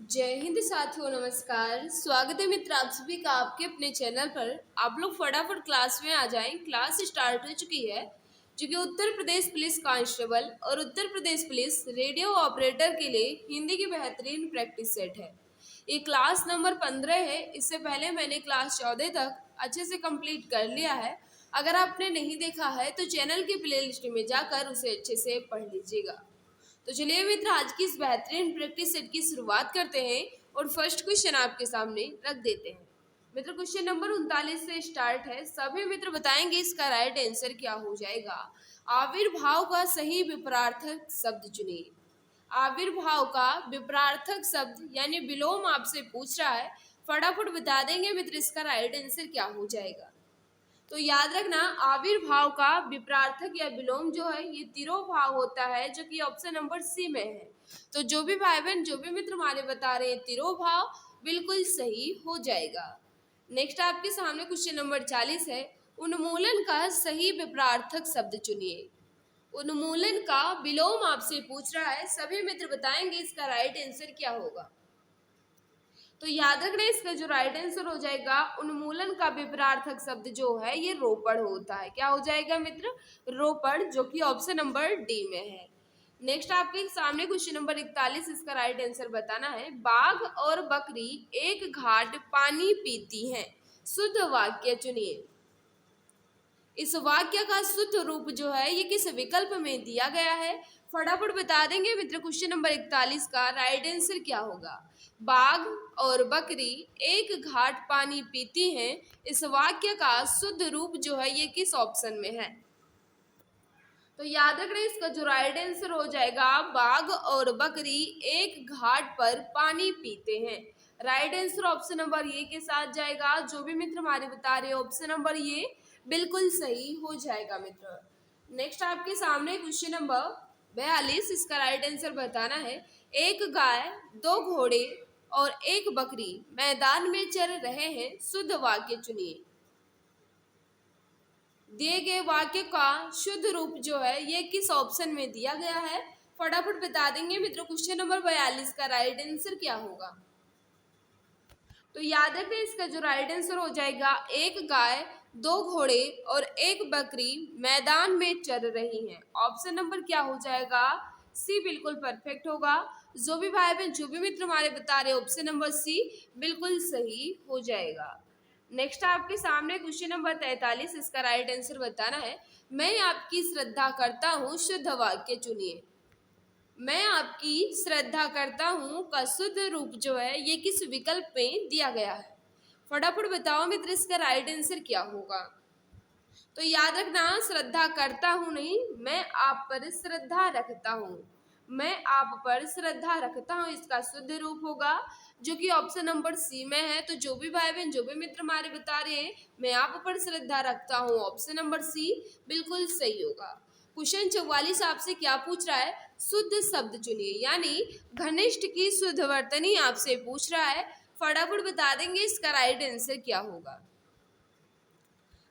जय हिंद साथियों, नमस्कार। स्वागत है मित्र आप सभी का आपके अपने चैनल पर। आप लोग फटाफट क्लास में आ जाएं। क्लास स्टार्ट हो चुकी है जो कि उत्तर प्रदेश पुलिस कांस्टेबल और Uttar Pradesh police radio operator के लिए हिंदी की बेहतरीन प्रैक्टिस सेट है। ये क्लास नंबर 15 है। इससे पहले मैंने क्लास 14 तक अच्छे से कंप्लीट कर लिया है। अगर आपने नहीं देखा है तो चैनल की प्ले लिस्ट में जाकर उसे अच्छे से पढ़ लीजिएगा। तो चलिए मित्र, आज की इस बेहतरीन प्रैक्टिस सेट की शुरुआत करते हैं और फर्स्ट क्वेश्चन आपके सामने रख देते हैं। मित्र, क्वेश्चन नंबर 39 से स्टार्ट है। सभी मित्र बताएंगे इसका राइट आंसर क्या हो जाएगा। आविर्भाव का सही विपरार्थक शब्द चुनिए। आविर्भाव का विपरार्थक शब्द यानी विलोम आपसे पूछ रहा है। फटाफट बता देंगे मित्र इसका राइट आंसर क्या हो जाएगा। तो याद रखना, आविर्भाव का विपरार्थक या विलोम जो है ये तिरोभाव होता है, जो कि ऑप्शन नंबर सी में है। तो जो भी भाई बहन, जो भी मित्र हमारे बता रहे हैं तिरोभाव, बिल्कुल सही हो जाएगा। नेक्स्ट आपके सामने क्वेश्चन नंबर 40 है। उन्मूलन का सही विपरार्थक शब्द चुनिए। उन्मूलन का विलोम आपसे पूछ रहा है। सभी मित्र बताएंगे इसका राइट आंसर क्या होगा। तो याद रखना, इसका जो राइट आंसर हो जाएगा, उन्मूलन का विपरार्थक शब्द जो है ये रोपड़ होता है। क्या हो जाएगा मित्र? रोपड़, जो कि ऑप्शन नंबर डी में है। नेक्स्ट आपके सामने क्वेश्चन नंबर 41, इसका राइट आंसर बताना है। बाघ और बकरी एक घाट पानी पीती हैं। शुद्ध वाक्य चुनिए। इस वाक्य का शुद्ध रूप जो है ये किस विकल्प में दिया गया है। फटाफट बता देंगे मित्र क्वेश्चन नंबर 41 का राइट आंसर क्या होगा। बाघ और बकरी एक घाट पानी पीती हैं। इस वाक्य का शुद्ध रूप जो है ये किस ऑप्शन में है। तो याद रखना, इसका जो राइट आंसर हो जाएगा, बाघ और बकरी एक घाट पर पानी पीते हैं। Right answer option number A के साथ जाएगा। जो भी मित्र हमारे बता रहे हैं ऑप्शन नंबर ए बिल्कुल सही हो जाएगा मित्र। नेक्स्ट आपके सामने क्वेश्चन नंबर 42, इसका राइट आंसर बताना है। एक गाय, दो घोड़े और एक बकरी मैदान में चर रहे हैं। शुद्ध वाक्य चुनिए। दिए गए वाक्य का शुद्ध रूप जो है ये किस ऑप्शन में दिया गया है। फटाफट बता देंगे मित्रों क्वेश्चन नंबर 42 का राइट आंसर क्या होगा। तो याद रखें, इसका जो राइट आंसर हो जाएगा, एक गाय, दो घोड़े और एक बकरी मैदान में चर रही हैं। ऑप्शन नंबर क्या हो जाएगा? सी बिल्कुल परफेक्ट होगा। जो भी भाई बहन, जो भी मित्र हमारे बता रहे ऑप्शन नंबर सी बिल्कुल सही हो जाएगा। नेक्स्ट आपके सामने क्वेश्चन नंबर 43, इसका राइट आंसर बताना है। मैं आपकी श्रद्धा करता हूँ। शुद्ध वाक्य चुनिए। मैं आपकी श्रद्धा करता हूँ का शुद्ध रूप जो है ये किस विकल्प में दिया गया है। फटाफट बताओ मित्र इसका राइट आंसर क्या होगा। तो याद रखना, श्रद्धा करता हूँ नहीं, मैं आप पर श्रद्धा रखता हूँ। मैं आप पर श्रद्धा रखता हूँ इसका शुद्ध रूप होगा, जो कि ऑप्शन नंबर सी में है। तो जो भी भाई बहन, जो भी मित्र हमारे बता रहे हैं मैं आप पर श्रद्धा रखता हूँ, ऑप्शन नंबर सी बिल्कुल सही होगा। क्वेश्चन 44 आपसे क्या पूछ रहा है? शुद्ध शब्द चुनिए, यानी घनिष्ठ की शुद्ध वर्तनी आपसे पूछ रहा है। फटाफट बता देंगे इसका राइट आंसर क्या होगा।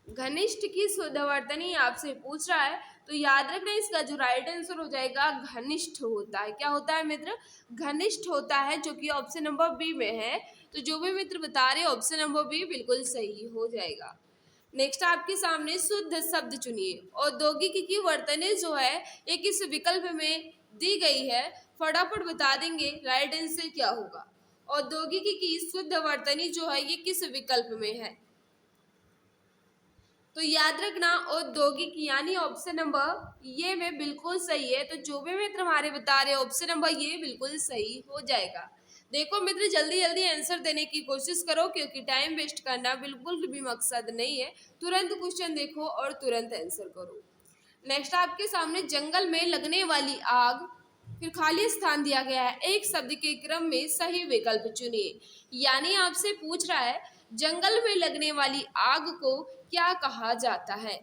घनिष्ठ की शुद्धवर्तनी आपसे पूछ रहा है। तो याद रखना, इसका जो राइट आंसर हो जाएगा, घनिष्ठ होता है। क्या होता है मित्र? घनिष्ठ होता है, जो कि ऑप्शन नंबर बी में है। तो जो भी मित्र बता रहे ऑप्शन नंबर बी बिल्कुल सही हो जाएगा। नेक्स्ट आपके सामने शुद्ध शब्द चुनिए। औद्योगिक की वर्तनी जो है ये किस विकल्प में दी गई है। फटाफट बता देंगे राइट आंसर क्या होगा। औद्योगिक की शुद्ध वर्तनी जो है ये किस विकल्प में है। तो याद रखना, औद्योगिक यानी ऑप्शन नंबर ये में बिल्कुल सही है। तो जो भी मित्र हमारे बता रहे ऑप्शन नंबर ये बिल्कुल सही हो जाएगा। देखो मित्र, जल्दी जल्दी आंसर देने की कोशिश करो, क्योंकि टाइम वेस्ट करना बिल्कुल भी मकसद नहीं है। तुरंत क्वेश्चन देखो और तुरंत आंसर करो। नेक्स्ट आपके सामने जंगल में लगने वाली आग, फिर खाली स्थान दिया गया है। एक शब्द के क्रम में सही विकल्प चुनिए। यानी आपसे पूछ रहा है जंगल में लगने वाली आग को क्या कहा जाता है।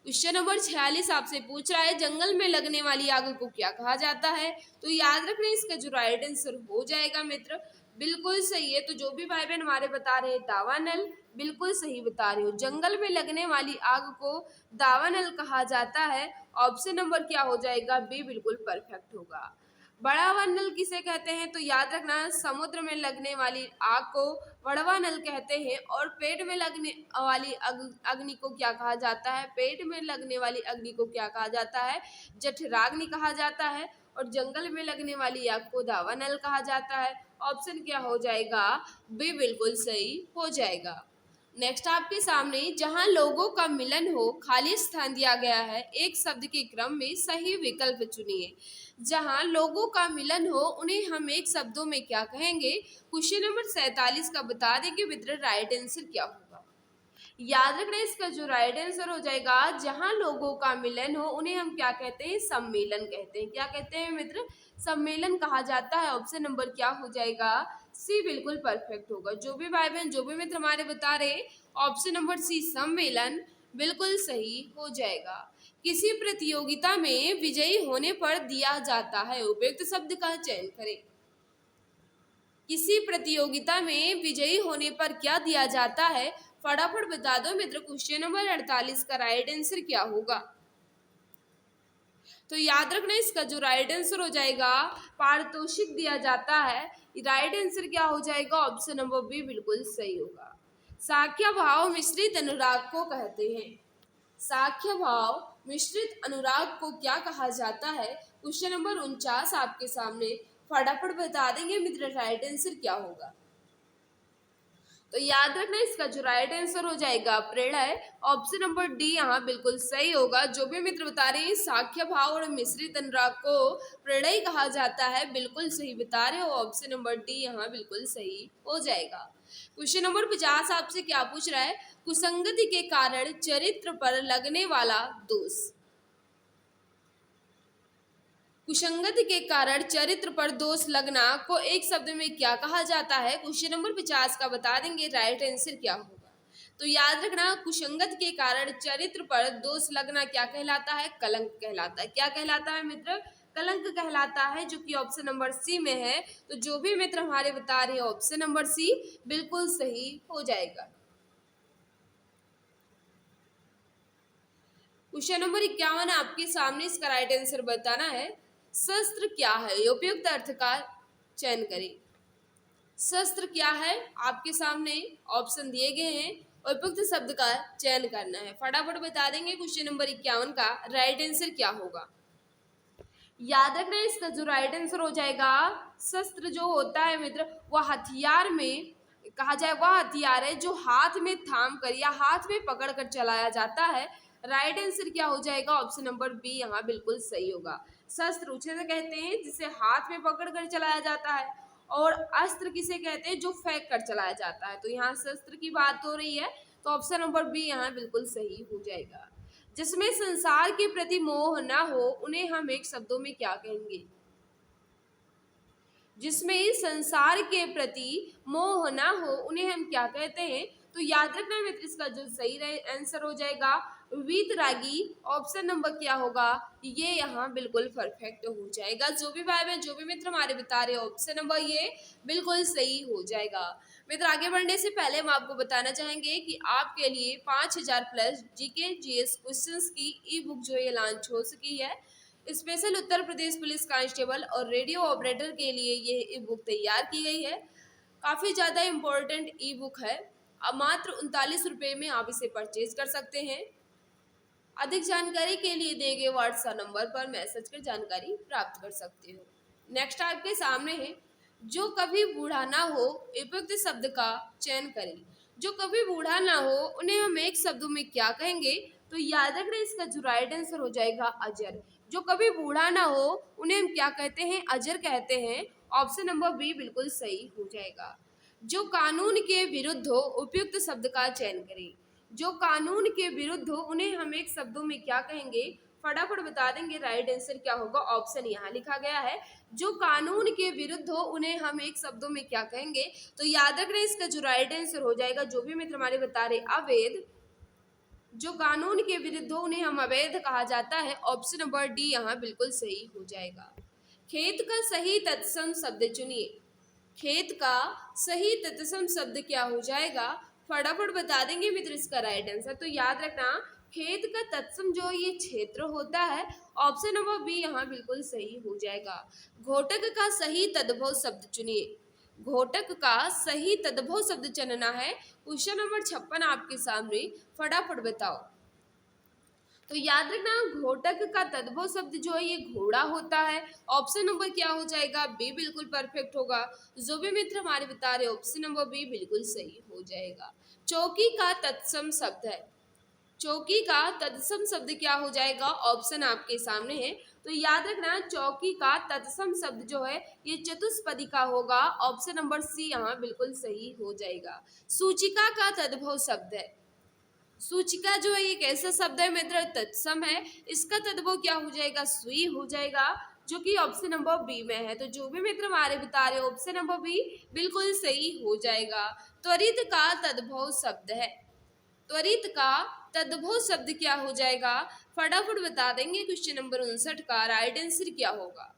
क्वेश्चन नंबर 46 आपसे पूछ रहा है जंगल में लगने वाली आग को क्या कहा जाता है। तो याद रखना, इसका जो राइट आंसर हो जाएगा मित्र बिल्कुल सही है। तो जो भी भाई बहन हमारे बता रहे हैं दावानल, बिल्कुल सही बता रहे हो। जंगल में लगने वाली आग को दावानल कहा जाता है। ऑप्शन नंबर क्या हो जाएगा? बी बिल्कुल परफेक्ट होगा। बढ़ावा नल किसे कहते हैं? तो याद रखना, समुद्र में लगने वाली आग को बढ़ावा नल कहते हैं। और पेट में लगने वाली अग्नि को क्या कहा जाता है? पेट में लगने वाली अग्नि को क्या कहा जाता है? जठराग्नि कहा जाता है। और जंगल में लगने वाली आग को दावा नल कहा जाता है। ऑप्शन क्या हो जाएगा? बी बिल्कुल सही हो जाएगा। नेक्स्ट आपके सामने, जहां लोगों का मिलन हो खाली स्थान दिया गया है, एक शब्द के क्रम में सही विकल्प चुनिए। जहां लोगों का मिलन हो उन्हें हम एक शब्दों में क्या कहेंगे? क्वेश्चन नंबर 47 का बता दें कि मित्र राइट आंसर क्या होगा। याद रखना, इसका जो राइट आंसर हो जाएगा, जहां लोगों का मिलन हो उन्हें हम क्या कहते हैं? सम्मेलन कहते हैं। क्या कहते हैं मित्र? सम्मेलन कहा जाता है। ऑप्शन नंबर क्या हो जाएगा? सी बिल्कुल परफेक्ट होगा। जो भी भाई बहन, जो भी मित्र हमारे बता रहे, ऑप्शन नंबर सी सम्मेलन बिल्कुल सही हो जाएगा। किसी प्रतियोगिता में विजयी होने पर दिया जाता है, उपयुक्त शब्द का चयन करें। किसी प्रतियोगिता में विजयी होने पर क्या दिया जाता है? फटाफट बता दो मित्र। क्वेश्चन नंबर 48 का राइट आंसर क्या होगा? तो याद रखना, इसका जो राइट आंसर हो जाएगा, पारितोषिक दिया जाता है। राइट आंसर क्या हो जाएगा? ऑप्शन नंबर बी बिल्कुल सही होगा। साख्य भाव मिश्रित अनुराग को कहते हैं। साख्य भाव मिश्रित अनुराग को क्या कहा जाता है? क्वेश्चन नंबर 49 आपके सामने। फटाफट बता देंगे मित्र, राइट आंसर क्या होगा। तो याद रखना, इसका जो राइट आंसर हो जाएगा प्रणय। ऑप्शन नंबर डी यहाँ बिल्कुल सही होगा। जो भी मित्र बता रहे हैं साख्य भाव और मिश्रित अनुराग को प्रणय कहा जाता है, बिल्कुल सही बता रहे हो। ऑप्शन नंबर डी यहाँ बिल्कुल सही हो जाएगा। क्वेश्चन नंबर 50 आपसे क्या पूछ रहा है? कुसंगति के कारण चरित्र पर लगने वाला दोष। कुसंगति के कारण चरित्र पर दोष लगना को एक शब्द में क्या कहा जाता है? क्वेश्चन नंबर 50 का बता देंगे, राइट आंसर क्या होगा। तो याद रखना, कुसंगति के कारण चरित्र पर दोष लगना क्या कहलाता है? कलंक कहलाता है। क्या कहलाता है मित्र? कलंक कहलाता है, जो कि ऑप्शन नंबर सी में है। तो जो भी मित्र हमारे बता रहे हैं ऑप्शन नंबर सी बिल्कुल सही हो जाएगा। क्वेश्चन नंबर 51 आपके सामने, इसका राइट आंसर बताना है। शस्त्र क्या है? उपयुक्त अर्थ का चयन करें। शस्त्र क्या है? आपके सामने ऑप्शन दिए गए हैं, उपयुक्त शब्द का चयन करना है। फटाफट बता देंगे क्वेश्चन नंबर 51 का राइट आंसर क्या होगा। याद रखना, इसका जो राइट आंसर हो जाएगा, शस्त्र जो होता है मित्र, वह हथियार में कहा जाए, वह हथियार है जो हाथ में थाम कर या हाथ में पकड़ कर चलाया जाता है। राइट आंसर क्या हो जाएगा? ऑप्शन नंबर बी यहाँ बिल्कुल सही होगा। शस्त्र उसे कहते हैं जिसे हाथ में पकड़ कर चलाया जाता है, और अस्त्र किसे कहते हैं? जो फेंक कर चलाया जाता है। तो यहाँ शस्त्र की बात हो रही है, तो ऑप्शन नंबर बी यहाँ बिल्कुल सही हो जाएगा। जिसमें संसार के प्रति मोह न हो उन्हें हम एक शब्दों में क्या कहेंगे? जिसमें संसार के प्रति मोह न हो उन्हें हम क्या कहते हैं? तो याद रखना मित्र, इसका जो सही आंसर हो जाएगा वीतरागी। ऑप्शन नंबर क्या होगा? ये यहाँ बिल्कुल परफेक्ट हो जाएगा। जो भी भाई बहन, जो भी मित्र हमारे बता रहे हैं ऑप्शन नंबर ये बिल्कुल सही हो जाएगा। मित्र आगे बढ़ने से पहले हम आपको बताना चाहेंगे कि आपके लिए 5000 प्लस जीके जीएस क्वेश्चंस की ई बुक जो है लॉन्च हो चुकी है। Special Uttar Pradesh police constable और रेडियो ऑपरेटर के लिए ये ई बुक तैयार की गई है। काफ़ी ज़्यादा इम्पोर्टेंट ई बुक है। अब मात्र 39 रुपये में आप इसे परचेज कर सकते हैं। अधिक जानकारी के लिए दिए गए व्हाट्सएप नंबर पर मैसेज कर जानकारी प्राप्त कर सकते हो। नेक्स्ट आपके सामने है, जो कभी बूढ़ा ना हो उपयुक्त शब्द का चयन करें। जो कभी बूढ़ा ना हो उन्हें हम एक शब्दों में क्या कहेंगे? तो याद रखना, इसका जो राइट आंसर हो जाएगा अजर। जो कभी बूढ़ा ना हो उन्हें हम क्या कहते हैं? अजर कहते हैं। ऑप्शन नंबर बी बिल्कुल सही हो जाएगा। जो कानून के विरुद्ध हो उपयुक्त शब्द का चयन करें। जो कानून के विरुद्ध हो उन्हें हम एक शब्दों में क्या कहेंगे? फटाफट बता देंगे, राइट आंसर क्या होगा। ऑप्शन यहाँ लिखा गया है, जो कानून के विरुद्ध हो उन्हें हम एक शब्दों में क्या कहेंगे? तो याद रखना, इसका जो राइट आंसर हो जाएगा, जो भी मित्र हमारे बता रहे, अवैध। जो कानून के विरुद्ध हो उन्हें हम अवैध कहा जाता है। ऑप्शन नंबर डी यहाँ बिल्कुल सही हो जाएगा। खेत का सही तत्सम शब्द चुनिए। खेत का सही तत्सम शब्द क्या हो जाएगा? फटाफट बता देंगे मित्र इसका राइट आंसर। तो याद रखना, खेत का तत्सम जो ये क्षेत्र होता है। ऑप्शन नंबर बी यहाँ बिल्कुल सही हो जाएगा। घोटक का सही तद्भव शब्द चुनिए। घोटक का सही तद्भव शब्द चुनना है। क्वेश्चन नंबर 56 आपके सामने, फटाफट बताओ। तो याद रखना, घोटक का तद्भव शब्द जो है ये घोड़ा होता है। ऑप्शन नंबर क्या हो जाएगा? बी बिल्कुल परफेक्ट होगा। जो भी मित्र हमारे बता रहे, ऑप्शन नंबर बी बिल्कुल सही हो जाएगा। चौकी का तत्सम शब्द है। चौकी का तत्सम शब्द क्या हो जाएगा? ऑप्शन आपके सामने है। तो याद रखना, चौकी का तत्सम शब्द जो है ये चतुष्पदी का होगा। ऑप्शन नंबर सी यहाँ बिल्कुल सही हो जाएगा। सूचिका का तद्भव शब्द है। सूचिका जो है ये कैसा शब्द है मित्र? तत्सम है। इसका तद्भव क्या हो जाएगा? सुई हो जाएगा, जो कि ऑप्शन नंबर बी में है। तो जो भी मित्र हमारे बता रहे, ऑप्शन नंबर बी बिल्कुल सही हो जाएगा। त्वरित का तद्भव शब्द है। त्वरित का तद्भव शब्द क्या हो जाएगा? फटाफट बता देंगे। क्वेश्चन नंबर 59 का राइट आंसर क्या होगा?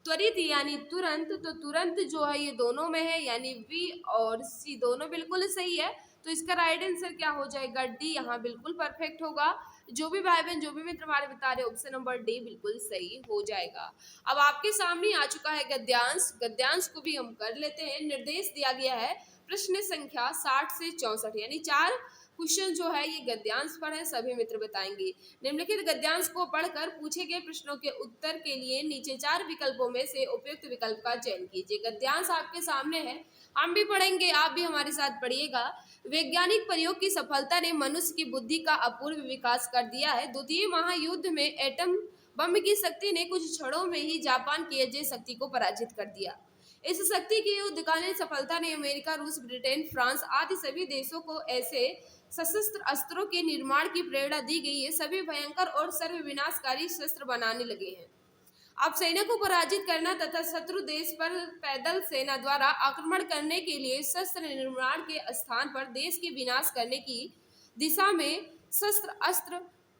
त्वरित यानी तुरंत। तो तुरंत जो है ये दोनों में है, यानी बी और सी दोनों बिल्कुल सही है। तो इसका राइट आंसर क्या हो जाएगा? डी यहाँ बिल्कुल परफेक्ट होगा। जो भी भाई बहन, जो भी मित्र हमारे बता रहे, ऑप्शन नंबर डी बिल्कुल सही हो जाएगा। अब आपके सामने आ चुका है गद्यांश। गद्यांश को भी हम कर लेते हैं। निर्देश दिया गया है प्रश्न संख्या 60 से 64, यानी 4 क्वेश्चन जो है ये गद्यांश पर है। सभी मित्र बताएंगे। निम्नलिखित गद्यांश को पढ़कर पूछे गए प्रश्नों के उत्तर के लिए नीचे 4 विकल्पों में से उपयुक्त विकल्प का चयन कीजिए। गद्यांश आपके सामने है, हम भी पढ़ेंगे, आप भी हमारे साथ पढ़िएगा। वैज्ञानिक प्रयोग की सफलता ने मनुष्य की बुद्धि का अपूर्व विकास कर दिया है। द्वितीय महायुद्ध में एटम बम की शक्ति ने कुछ क्षणों में ही जापान की अजय शक्ति को पराजित कर दिया। इस शक्ति की युद्धकालीन सफलता ने अमेरिका, रूस, ब्रिटेन, फ्रांस आदि सभी देशों को ऐसे सशस्त्र अस्त्रों के निर्माण की प्रेरणा दी गई है। सभी भयंकर और सर्वविनाशकारी शस्त्र बनाने लगे हैं। अब सेना को पराजित करना तथा शत्रु देश पर पैदल सेना द्वारा आक्रमण करने के लिए शस्त्र निर्माण के स्थान पर देश के विनाश करने की दिशा में शस्त्र अस्त्र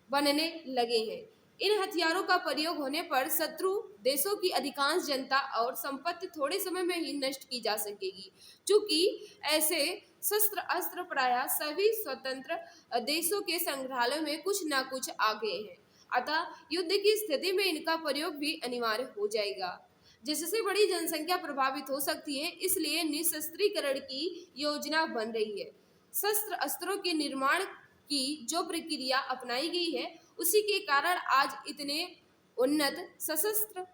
बनने लगे हैं। इन हथियारों का प्रयोग होने पर शत्रु देशों की अधिकांश जनता और संपत्ति थोड़े समय में ही नष्ट की जा सकेगी। चूंकि ऐसे शस्त्र अस्त्र प्रायः सभी स्वतंत्र देशों के संग्रहालयों में कुछ न कुछ आ गए हैं, अतः युद्ध की स्थिति में इनका प्रयोग भी अनिवार्य हो जाएगा, जिससे बड़ी जनसंख्या प्रभावित हो सकती है। इसलिए निशस्त्रीकरण की योजना बन रही है। शस्त्र अस्त्रों के निर्माण की जो प्रक्रिया अपनाई गई है, उसी के कारण आज इतने उन्नत सशस्त्र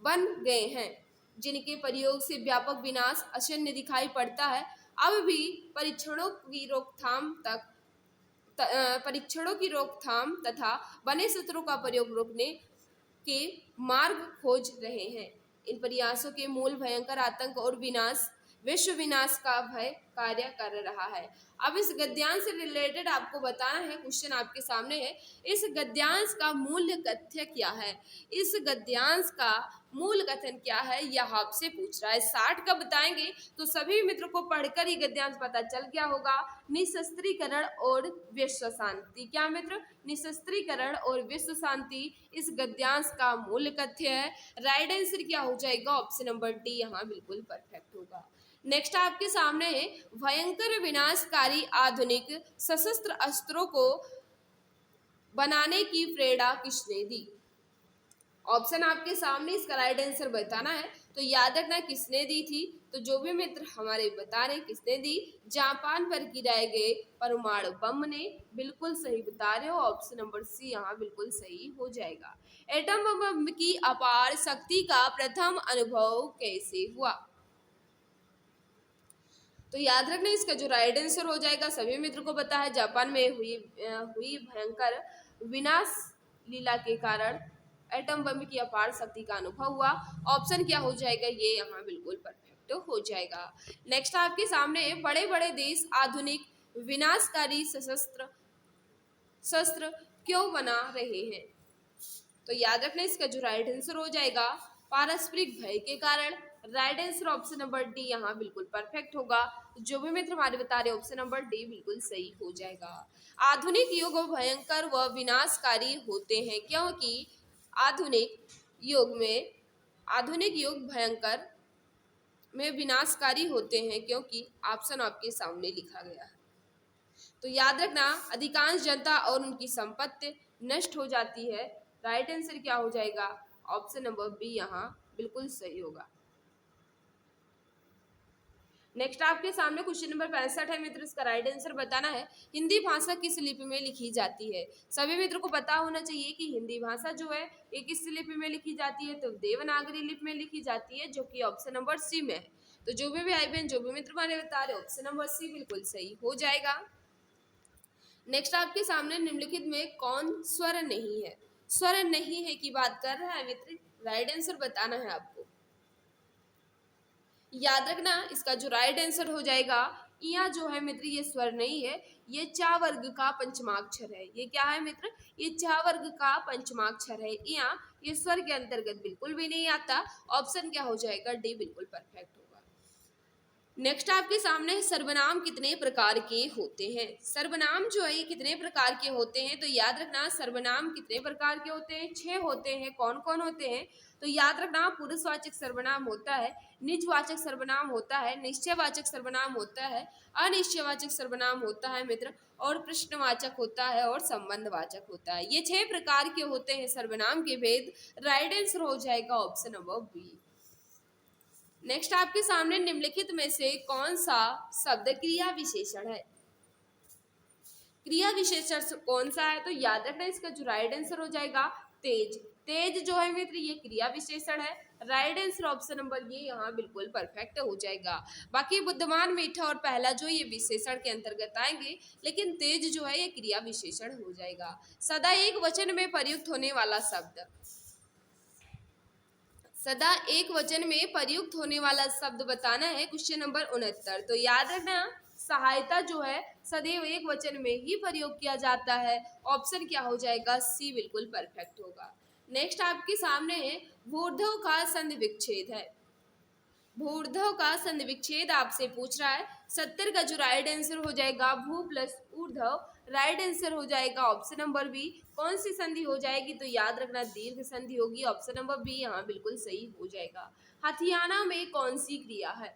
बन गए हैं, जिनके प्रयोग से व्यापक विनाश आसन्न दिखाई पड़ता है। अब भी परीक्षणों की रोकथाम तथा बने शस्त्रों का प्रयोग रोकने के मार्ग खोज रहे हैं। इन प्रयासों के मूल भयंकर आतंक और विनाश, विश्व विनाश का भय कार्य कर रहा है। अब इस गद्यांश से रिलेटेड आपको बताना है, क्वेश्चन आपके सामने है। इस गद्यांश का मूल कथ्य क्या है? इस गद्यांश का मूल कथन क्या है, यह आपसे पूछ रहा है। 60 का बताएंगे तो सभी मित्र को पढ़कर ही गद्यांश पता चल गया होगा। निशस्त्रीकरण और विश्व शांति। क्या मित्र? निशस्त्रीकरण और विश्व शांति इस गद्यांश का मूल कथ्य है। राइट आंसर क्या हो जाएगा? ऑप्शन नंबर डी यहाँ बिल्कुल परफेक्ट होगा। नेक्स्ट आपके सामने है, भयंकर विनाशकारी आधुनिक सशस्त्र अस्त्रों को बनाने की प्रेरणा किसने दी? ऑप्शन आपके सामने, इसका राइट आंसर बताना है। तो याद रखना किसने दी थी। तो जो भी मित्र हमारे बता रहे किसने दी, जापान पर गिराए गए परमाणु बम ने। बिल्कुल सही बता रहे हो, ऑप्शन नंबर सी यहाँ बिल्कुल सही हो जाएगा। एटम बम की अपार शक्ति का प्रथम अनुभव कैसे हुआ? तो याद रखना, इसका जो राइट आंसर हो जाएगा, सभी मित्र को पता है, जापान में हुई भयंकर विनाश लीला के कारण एटम बम की अपार शक्ति का अनुभव हुआ। ऑप्शन क्या हो जाएगा? ये यहाँ बिल्कुल परफेक्ट हो जाएगा। नेक्स्ट आपके सामने, बड़े बड़े देश आधुनिक विनाशकारी शस्त्र क्यों बना रहे हैं? तो याद रखना, इसका जो राइट आंसर हो जाएगा, पारस्परिक भय के कारण। Right answer option number D यहाँ बिल्कुल परफेक्ट होगा। जो भी मित्र हमारे बता रहे, ऑप्शन नंबर डी बिल्कुल सही हो जाएगा। आधुनिक युग भयंकर व विनाशकारी होते हैं क्योंकि आधुनिक युग भयंकर में विनाशकारी होते हैं क्योंकि ऑप्शन आपके सामने लिखा गया है। तो याद रखना अधिकांश जनता और उनकी संपत्ति नष्ट हो जाती है। राइट आंसर क्या हो जाएगा? ऑप्शन नंबर बी यहाँ बिल्कुल सही होगा। नेक्स्ट आपके सामने क्वेश्चन नंबर 65 है मित्र, इसका राइट आंसर बताना है। हिंदी भाषा किस लिपि में लिखी जाती है? सभी मित्रों को पता होना चाहिए कि हिंदी भाषा जो है ये किस लिपि में लिखी जाती है, तो देवनागरी लिपि में लिखी जाती है, जो कि ऑप्शन नंबर सी में है। तो जो भी भाई बहन जो भी मित्र मैंने बता रहे ऑप्शन नंबर सी बिल्कुल सही हो जाएगा। नेक्स्ट आपके सामने निम्नलिखित में कौन स्वर नहीं है? स्वर नहीं है की बात कर रहा है मित्र, राइट आंसर बताना है आपको। याद रखना इसका जो राइट आंसर हो जाएगा यहाँ जो है मित्र ये स्वर नहीं है, ये चा वर्ग का पंचमाक्षर है। ये क्या है मित्र? ये चा वर्ग का पंचमाक्षर है। यहाँ ये स्वर के अंतर्गत बिल्कुल भी नहीं आता। ऑप्शन क्या हो जाएगा? डी बिल्कुल परफेक्ट होगा। नेक्स्ट आपके सामने सर्वनाम कितने प्रकार के होते हैं? सर्वनाम जो है ये कितने प्रकार के होते हैं? तो याद रखना सर्वनाम कितने प्रकार के होते हैं? 6 होते हैं। कौन कौन होते हैं? तो याद रखना पुरुषवाचक सर्वनाम होता है, निजवाचक सर्वनाम होता है, निश्चयवाचक सर्वनाम होता है, अनिश्चयवाचक सर्वनाम होता है मित्र, और प्रश्नवाचक होता है और संबंधवाचक होता है। ये 6 प्रकार के होते हैं सर्वनाम के भेद। राइट आंसर हो जाएगा ऑप्शन नंबर बी। नेक्स्ट आपके सामने निम्नलिखित में से कौन सा शब्द क्रिया विशेषण है? क्रिया विशेषण कौन सा है? तो याद रखना इसका जो राइट आंसर हो जाएगा तेज। तेज जो है मित्र ये क्रिया विशेषण है। राइट आंसर ऑप्शन नंबर ये यहाँ बिल्कुल परफेक्ट हो जाएगा। बाकी बुद्धिमान, मीठा और पहला जो ये विशेषण के अंतर्गत आएंगे, लेकिन तेज जो है ये क्रिया विशेषण हो जाएगा। सदा एक वचन में प्रयुक्त होने वाला शब्द, सदा एक वचन में प्रयुक्त होने वाला शब्द बताना है। Question number 69। तो याद रखना सहायता जो है सदैव एक वचन में ही प्रयोग किया जाता है। ऑप्शन क्या हो जाएगा? सी बिल्कुल परफेक्ट होगा। नेक्स्ट आपके सामने है भूर्धव का संधि विच्छेद है। भूर्धव का संधि विच्छेद आपसे पूछ रहा है। 70 का जो राइट आंसर हो जाएगा भू प्लस ऊर्धव। राइट आंसर हो जाएगा ऑप्शन नंबर बी। कौन सी संधि हो जाएगी? तो याद रखना दीर्घ संधि होगी। ऑप्शन नंबर बी यहाँ बिल्कुल सही हो जाएगा। हथियाना में कौन सी क्रिया है?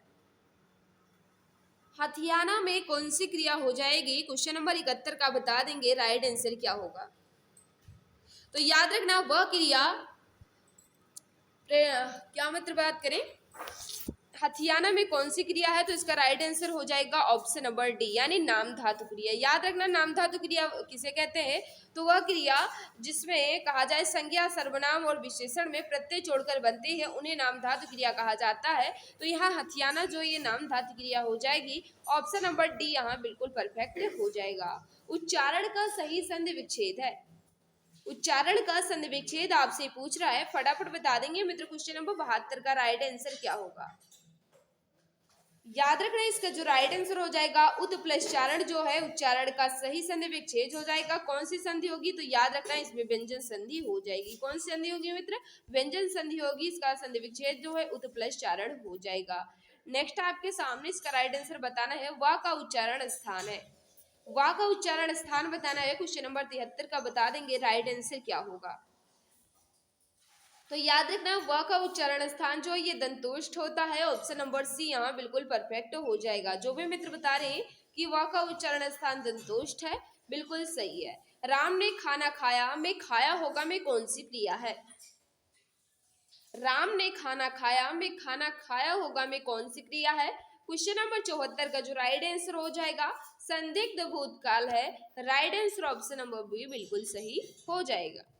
हथियाना में कौन सी क्रिया हो जाएगी? क्वेश्चन नंबर 71 का बता देंगे राइट आंसर क्या होगा। तो याद रखना वह क्रिया क्या मतलब बात करें हथियाना में कौन सी क्रिया है? तो इसका राइट आंसर हो जाएगा ऑप्शन नंबर डी, यानी नाम धातु क्रिया। याद रखना नाम धातु क्रिया किसे कहते हैं? तो वह क्रिया जिसमें कहा जाए संज्ञा, सर्वनाम और विशेषण में प्रत्यय जोड़कर बनती है उन्हें नाम धातु क्रिया कहा जाता है। तो यहाँ हथियाना जो ये नाम धातु क्रिया हो जाएगी। ऑप्शन नंबर डी यहाँ बिल्कुल परफेक्ट हो जाएगा। उच्चारण का सही संधि विच्छेद है। उच्चारण का संधि विच्छेद आपसे पूछ रहा है, फटाफट बता देंगे मित्र। क्वेश्चन नंबर 72 का राइट आंसर क्या होगा? याद रखना इसका जो राइट आंसर हो जाएगा उत्प्लश्चारण जो है उच्चारण का सही संधि विच्छेद हो जाएगा। कौन सी संधि होगी? तो याद रखना इसमें व्यंजन संधि हो जाएगी। कौन सी संधि होगी मित्र? व्यंजन संधि होगी। इसका संधि विच्छेद जो है उत्प्लश्चारण हो जाएगा। नेक्स्ट आपके सामने इसका राइट आंसर बताना है। वा का उच्चारण स्थान है। वा का उच्चारण स्थान बताना है। क्वेश्चन नंबर 73 का बता देंगे राइट आंसर क्या होगा। तो याद रखना व का उच्चारण स्थान जो ये दंतोष्ठ होता है। ऑप्शन नंबर सी यहाँ बिल्कुल परफेक्ट हो जाएगा। जो भी मित्र बता रहे हैं कि व का उच्चारण स्थान दंतोष्ठ है, बिल्कुल सही है। राम ने खाना खाया में खाया होगा में कौन सी क्रिया है? राम ने खाना खाया में खाना खाया होगा में कौन सी क्रिया है? क्वेश्चन नंबर 74 का जो राइट आंसर हो जाएगा संदिग्ध भूतकाल है। Right answer option number B बिल्कुल सही हो जाएगा।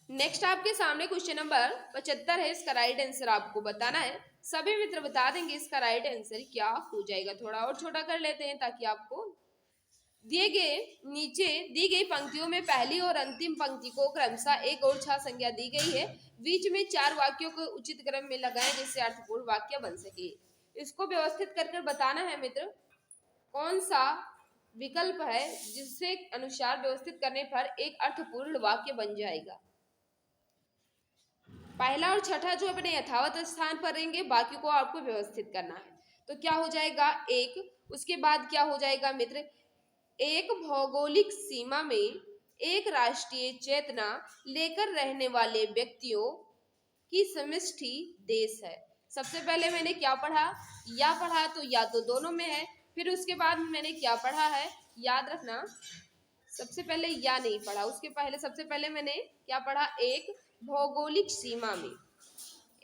नेक्स्ट आपके सामने क्वेश्चन नंबर 75 है। इसका राइट आंसर आपको बताना है। सभी मित्र बता देंगे इसका राइट आंसर क्या हो जाएगा। थोड़ा और छोटा कर लेते हैं ताकि आपको दिए गए नीचे दी गई पंक्तियों में पहली और अंतिम पंक्ति को क्रमशः 1 और 6 संज्ञा दी गई है। बीच में 4 वाक्यों को उचित क्रम में लगाएं जिससे अर्थपूर्ण वाक्य बन सके। इसको व्यवस्थित कर बताना है मित्र कौन सा विकल्प है जिससे अनुसार व्यवस्थित करने पर एक अर्थपूर्ण वाक्य बन जाएगा। पहला और छठा जो अपने यथावत स्थान पर रहेंगे, बाकी को आपको व्यवस्थित करना है। तो क्या हो जाएगा? एक। उसके बाद क्या हो जाएगा मित्र? एक भौगोलिक सीमा में एक राष्ट्रीय चेतना लेकर रहने वाले व्यक्तियों की समष्टि देश है। सबसे पहले मैंने क्या पढ़ा? या पढ़ा, तो या तो दोनों में है। फिर उसके बाद मैंने क्या पढ़ा है, याद रखना, सबसे पहले या नहीं पढ़ा, उसके पहले सबसे पहले मैंने क्या पढ़ा, एक भौगोलिक सीमा में,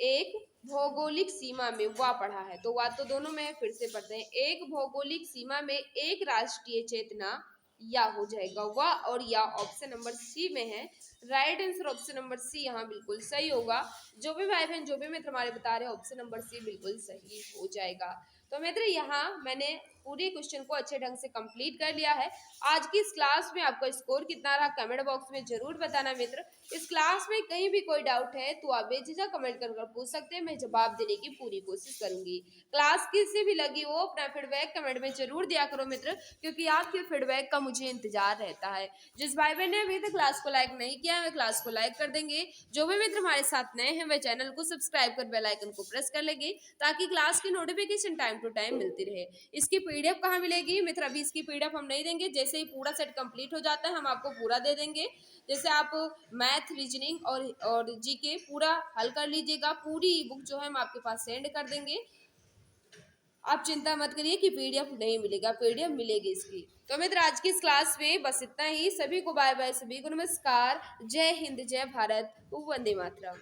एक भौगोलिक सीमा में वा पढ़ा है। तो वा तो दोनों में है, फिर से पढ़ते हैं। एक भौगोलिक सीमा में एक राष्ट्रीय चेतना, या हो जाएगा वा और या ऑप्शन नंबर सी में है। Right answer option number C यहाँ बिल्कुल सही होगा। जो भी भाई बहन, जो भी मित्र हमारे बता रहे हैं, ऑप्शन नंबर सी बिल्कुल सही हो जाएगा। तो मित्र यहाँ मैंने पूरे क्वेश्चन को अच्छे ढंग से कंप्लीट कर लिया है। आज की इस क्लास में आपका स्कोर कितना रहा कमेंट बॉक्स में जरूर बताना मित्र। इस क्लास में कहीं भी कोई डाउट है तो आप बेझिझक कमेंट कर पूछ सकते हैं, मैं जवाब देने की पूरी कोशिश करूंगी। क्लास किसी भी लगी हो अपना फीडबैक कमेंट में जरूर दिया करो मित्र, क्योंकि आपके फीडबैक का मुझे इंतजार रहता है। जिस भाई बहन ने अभी तक क्लास को लाइक नहीं किया है वे क्लास को लाइक कर देंगे। जो भी मित्र हमारे साथ नए हैं वे चैनल को सब्सक्राइब कर बेल आइकन को प्रेस कर लेंगे, ताकि क्लास की नोटिफिकेशन टाइम टू टाइम मिलती रहे। इसकी पीडीएफ कहाँ मिलेगी मित्र, अभी इसकी पीडीएफ हम नहीं देंगे, जैसे ही पूरा सेट कंप्लीट हो जाता है हम आपको पूरा दे देंगे। जैसे आप मैथ, रीजनिंग और जीके पूरा हल कर लीजिएगा, पूरी बुक जो है हम आपके पास सेंड कर देंगे। आप चिंता मत करिए कि पीडीएफ नहीं मिलेगा, पीडीएफ मिलेगी इसकी। तो मित्र आज की इस क्लास में बस इतना ही। सभी को बाय बाय, सभी को नमस्कार, जय हिंद, जय भारत, वंदे मातरम।